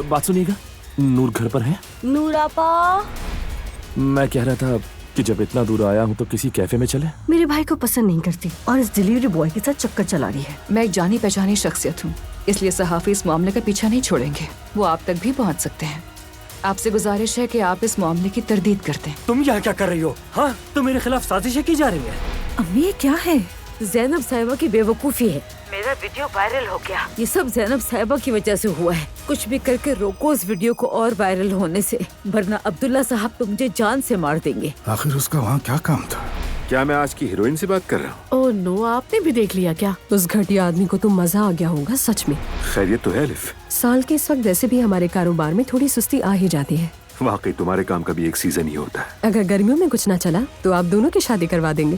बात सुनिएगा, नूर घर पर है? नूर आपा, मैं कह रहा था कि जब इतना दूर आया हूँ तो किसी कैफे में चले। मेरे भाई को पसंद नहीं करती और इस डिलीवरी बॉय के साथ चक्कर चला रही है। मैं एक जानी पहचानी शख्सियत हूँ, इसलिए सहाफी इस मामले का पीछा नहीं छोड़ेंगे। वो आप तक भी पहुँच सकते हैं। आपसे गुजारिश है कि आप इस मामले की तरदीद कर दें। तुम यहाँ क्या कर रही हो? हाँ, तो मेरे खिलाफ साजिशें की जा रही है। अम्मी ये क्या है? ज़ैनब साहिबा की बेवकूफ़ी है। मेरा वीडियो वायरल हो गया। ये सब ज़ैनब साहिबा की वजह से हुआ है। कुछ भी करके रोको इस वीडियो को और वायरल होने से, वरना अब्दुल्ला साहब तो मुझे जान से मार देंगे। आखिर उसका वहाँ क्या काम था? क्या मैं आज की हीरोइन से बात कर रहा हूँ? ओह नो, आपने भी देख लिया क्या? उस घटिया आदमी को तो मजा आ गया होगा सच में। खैरियत तो है अलिफ? साल के इस वक्त वैसे भी हमारे कारोबार में थोड़ी सुस्ती आ ही जाती है। वाकई तुम्हारे काम का भी एक सीजन ही होता है। अगर गर्मियों में कुछ ना चला तो आप दोनों की शादी करवा देंगे।